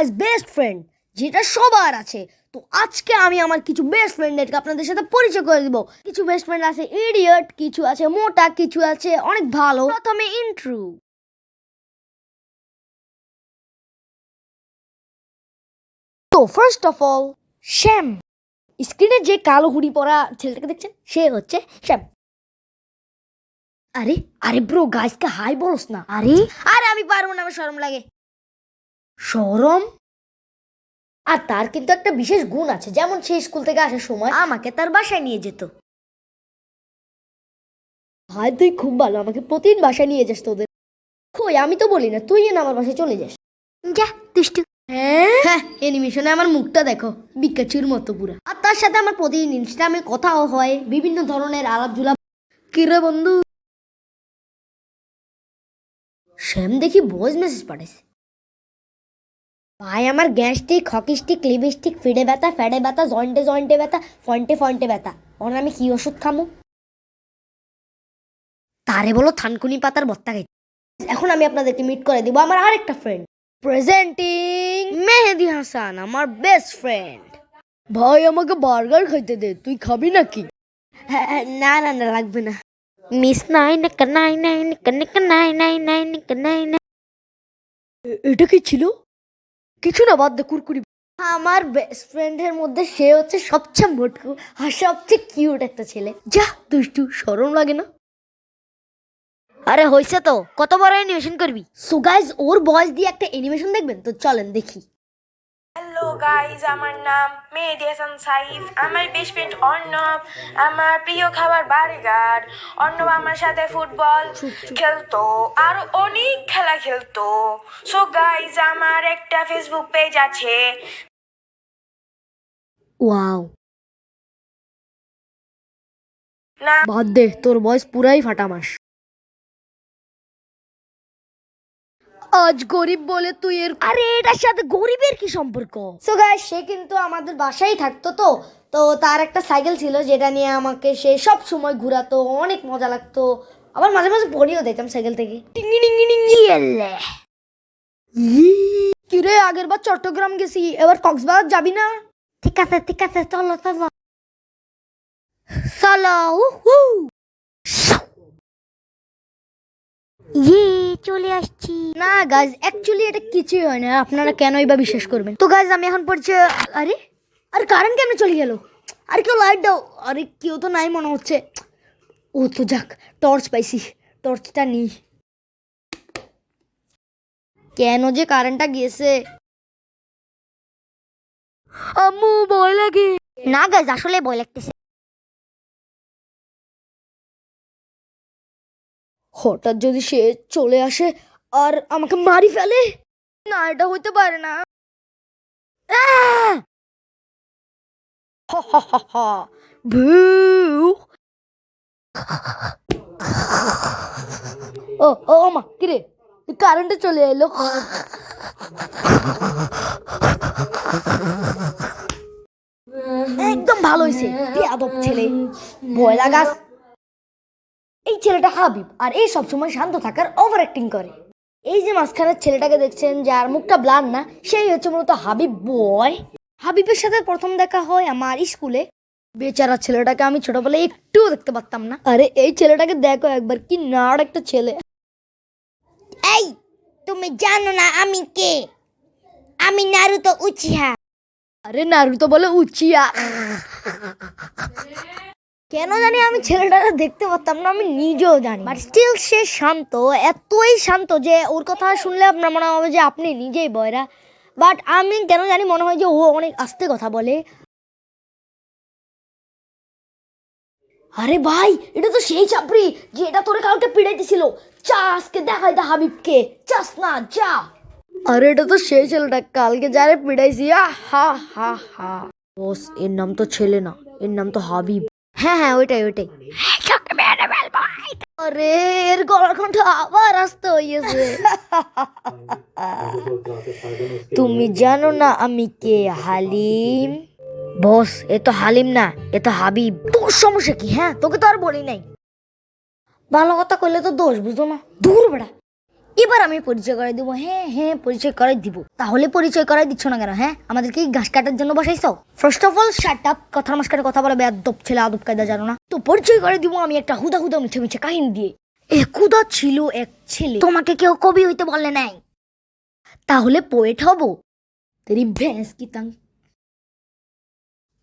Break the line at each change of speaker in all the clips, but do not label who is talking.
Guys best friend যেটা সবার আছে। তো আজকে আমি আমার কিছু বেস্ট ফ্রেন্ডদেরকে আপনাদের সাথে পরিচয় করে দিব। কিছু বেস্ট ফ্রেন্ড আছে ইডিয়ট, কিছু আছে মোটা, কিছু আছে অনেক ভালো। প্রথমে ইন্ট্রো। তো ফার্স্ট অফ অল শ্যাম। স্ক্রিনে যে কালো হুডি পরা ছেলেটাকে দেখছেন সে হচ্ছে শ্যাম। আরে আরে ব্রো গাইসকে হাই বলস না। আরে আরে আমি পারবো না, আমার শরম লাগে। শরম? আর তার কিন্তু একটা বিশেষ গুণ আছে, যেমন সে স্কুল থেকে আসার সময় আমাকে তার বাসায় নিয়ে যেত। ভাই তুই খুব ভালো, আমাকে প্রতিদিন বাসায় নিয়ে যাস তোদের। কই আমি তো বলি না, তুই না আমার বাসায় চলে যাস। যা দুষ্টু। হ্যাঁ অ্যানিমেশনে আমার মুখটা দেখো বিকাচুর মতো পুরা। আর তার সাথে আমার প্রতিদিন ইনস্টাগ্রামে কথাও হয়, বিভিন্ন ধরনের আলাপ জুলাপ। কিরে বন্ধু? শ্যাম দেখি ভয়েস মেসেজ পাঠাইছে। ভাই আমার গ্যাস্ট্রিক, হকি স্টিক, লিপস্টিক, ফিডে ব্যথা, ফ্যাডে ব্যথা, জয়েন্টে জয়েন্টে ব্যথা, ফন্টে ফন্টে ব্যথা। ওর আমি কি ওষুধ খামো? তারে বলো থানকুনি পাতার ভর্তা খাইতে। এখন আমি আপনাদেরকে মিট করে দিব আমার আরেকটা ফ্রেন্ড। প্রেজেন্টিং মেহেদি হাসান, আমার বেস্ট ফ্রেন্ড। ভাই আমাকে বার্গার খাইতে দে, তুই খাবি নাকি? না না না লাগবে না। মিস নাই না নাই নাই নাই নাই নাই নাই নাই। এটা কি ছিল? কিছু না, বাদ দে, কুরকুরি। আমার বেস্ট ফ্রেন্ডের মধ্যে সে হচ্ছে সবচেয়ে মোটকু আর সবচেয়ে কিউট একটা ছেলে। যা দুষ্টু, শরম লাগে না? আরে হইছে তো, কত বড় অ্যানিমেশন করবি? সো গাইস ওর ভয়েস দিয়ে একটা অ্যানিমেশন দেখবেন তো, চলেন দেখি।
হ্যালো গাইজ, আমার নাম মেহেদি হাসান সাইফ। আমার বেস্ট ফ্রেন্ড অর্ণব। আমার প্রিয় খাবার বার্গার। অর্ণব আমার সাথে ফুটবল খেলতো আর অনেক খেলা খেলতো। সো গাইজ আমার একটা ফেসবুক পেজ আছে।
ওয়াও,
না
বাদ দে, তোর ভয়েস পুরাই ফাটামাস। আজ গরিব বলে তুই এর, আরে এটার সাথে গরিবের কি সম্পর্ক? সো গাইস সে কিন্তু আমাদের বাসায় থাকতো। তো তো তার একটা সাইকেল ছিল যেটা নিয়ে আমাকে সে সব সময় ঘোরাতো, অনেক মজা লাগতো। আবার মাঝে মাঝে পড়িও দিতাম সাইকেল থেকে। টিঙ্গি টিঙ্গি টিঙ্গি এলে। কিরে আগের বার চট্টগ্রাম গেছি, এবার কক্সবাজার যাবি না? ঠিক আছে ঠিক আছে, চলো চলো চলো। উহু চলে আসছি। না গাইজ অ্যাকচুয়ালি এটা কিছুই হয় না, আপনারা কেনই বা বিশ্বাস করবেন? তো গাইজ আমি এখন পড়ছি। আরে আরে কারেন্ট কেমনে চলে গেল? আর কেউ লাইট দাও। আরে কেউ তো নাই মনে হচ্ছে। ও তো যাক, টর্চ পাইছি, টর্চটা নিই। কেন যে কারেন্টটা গিয়েছে? আম্মু ভয় লাগে। না গাইজ আসলে ভয় লাগতেছে। হঠাৎ যদি সে চলে আসে আর আমাকে মারি ফেলে? না এটা হইতে পারে না। আহ! হা হা হা হা। ভু। ও ও মা কিরে, কারেন্টে চলে এলো। একদম ভালো হয়েছে, বেয়াদব ছেলে, ভয় লাগাস। এই ছেলেটা হাবিব, আর এই সবসময় শান্ত থাকার ওভার অ্যাক্টিং করে। এই যে মাঝখানের ছেলেটাকে দেখছেন যার মুখটা ব্লার না, সেই হচ্ছে মূলত হাবিব বয়। হাবিবের সাথে প্রথম দেখা হয় আমার স্কুলে। বেচারা ছেলেটাকে আমি ছোটবেলায় একটুও দেখতে পারতাম না। আরে এই ছেলেটাকে দেখো একবার, কি নাড় একটা ছেলে। এই তুমি জানো না আমি কে? আমি নারুতো উচিহা। আরে নারুতো বলে উচিয়া। কেন জানি আমি ছেলেটাকে দেখতে পারতাম না, আমি নিজেও জানি। বাট স্টিল সে শান্ত, এতই শান্ত যে ওর কথা শুনলে আপনার মনে হবে যে আপনি নিজেই বয়রা। বাট আমি কেন জানি মনে হয় যে ও অনেক আস্তে কথা বলে। আরে ভাই এটা তো সেই চাপড়ি যে এটা তোরে কালকে পিড়াইতেছিল। চা আজকে দেখাই দা হাবিবকে, চাস না যা। আরে এটা তো সেই ছেলেটা কালকে যারে পিড়াইছি। হা হা হা। বস এর নাম তো ছেলে না, এর নাম তো হাবিব। হ্যাঁ হ্যাঁ ওইটাই ওইটাই। আরে এর গলার কণ্ঠ আবার আসতে হইয়াছে। তুমি জানো না আমি কে? হালিম। বস এ তো হালিম না, এ তো হাবিব। তোর সমস্যা কি? হ্যাঁ তোকে তো আর বলি নাই। ভালো কথা কইলে তো দোষ বুঝো না, দূর বেড়া। এবার আমি পরিচয় করে দিব। হ্যাঁ হ্যাঁ পরিচয় করে দিব। তাহলে পরিচয় করে দিচ্ছ না কেন? হ্যাঁ আমাদেরকে কি ঘাস কাটার জন্য বসাইছো? First of all shut up, কথার মাঝখানে কথা বলে বেয়াদব ছেলে, আদব কায়দা জানো না। তো পরিচয় করে দিব আমি একটা হুদা হুদা মিছে মিছে কাহিনী দিয়ে। একদা ছিল এক ছেলে। তোমাকে কেউ কবি হইতে বলে নাই, তাহলে পোয়েট হব? তেরি ভ্যাঁস কি তাং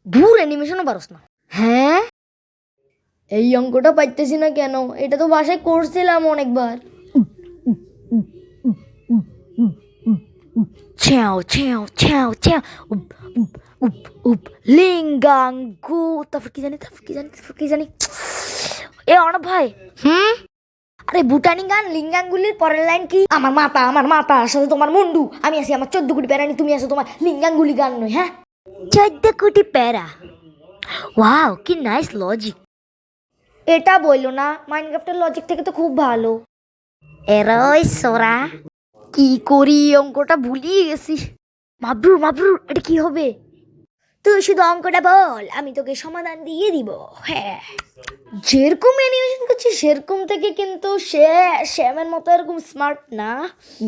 দূর অ্যানিমেশনও পারস না। হ্যাঁ এই অঙ্কটা পাইতেছি না কেন? এটা তো বাসায় করছিলাম অনেকবার। ছ্যাও ছ্যাও ছ্যাও ছ্যাও উপ উপ উপ উপ লিঙ্গাঙ্গু। তারপর কি জানি এ অর্ণব ভাই। আরে ভুটানি গান লিঙ্গাঙ্গুলির পরের লাইন কি? আমার মাতা সাথে তোমার মুন্ডু, আমি আছি আমার 14 কোটি প্যারানি, তুমি আছো তোমার লিঙ্গাঙ্গুলি গান নয়। হ্যাঁ 14 কোটি প্যারা। ওয়াও কি নাইস লজিক। এটা বললো না, মাইনক্রাফটের লজিক থেকে তো খুব ভালো। এরই সোরা কি করি, অঙ্কটা ভুলিয়ে গেছি। মাবরুর এটা কি হবে? তুই শুধু অঙ্কটা বল, আমি তোকে সমাধান দিয়ে দিব। হ্যাঁ যেরকম অ্যানিমেশন করছি সেরকম থেকে, কিন্তু শ্যামের মতো এরকম স্মার্ট না।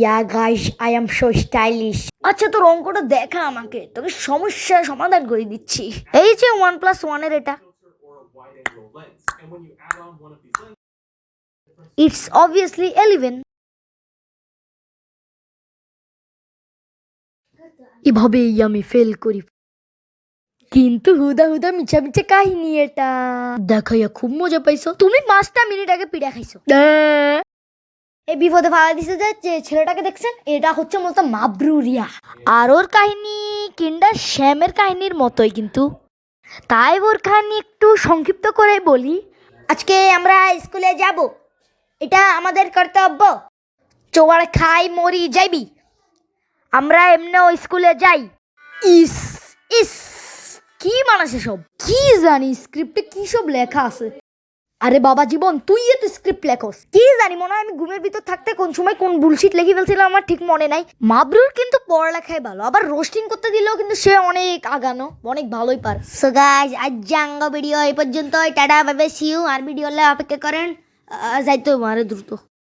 Yeah guys I am so stylish. আচ্ছা তোর অঙ্কটা দেখা আমাকে, তোকে সমস্যার সমাধান করে দিচ্ছি। এই যে 1+1 এর এটা, ইটস অবভিয়াসলি 11। এভাবেই আমি ফেল করি, কিন্তু হুদা মিছা মিছা কাহিনী এটা। দেখাইয়া খুব মজা পাইছো তুমি। 5টা মিনিট আগে পিড়া খাইছো। এই বিপদে ফালা দিছে যে ছেলেটাকে দেখছেন, এটা হচ্ছে মূলত মাবরুরিয়া। আর ওর কাহিনী কিন্ডার শ্যামের কাহিনীর মতোই, কিন্তু তাই ওর কাহিনী একটু সংক্ষিপ্ত করে বলি। আজকে আমরা স্কুলে যাব, এটা আমাদের কর্তব্য। চোয়ার খাই মরি যাইবি, আমরা এমনিও স্কুলে যাই। ইস ইস কি মানাছে সব, কি জানি স্ক্রিপ্টে কি সব লেখা আছে। আরে বাবা জীবন, তুই এত স্ক্রিপ্ট লেখস কি জানি, মনে হয় আমি ঘুমের ভিতর থাকতে কোন সময় কোন বুলশিট লিখে ফেলছিলাম আমার ঠিক মনে নাই। মাবরুর কিন্তু পড়ালেখায় ভালো, আবার রোস্টিং করতে দিলেও কিন্তু সে অনেক আগানো, অনেক ভালোই পারে। সো গাইস আজ জাঙ্গা ভিডিও এই পর্যন্ত, tata bye bye see you. আর ভিডিও অপেক্ষা করেন, যাইতো মারে দ্রুত।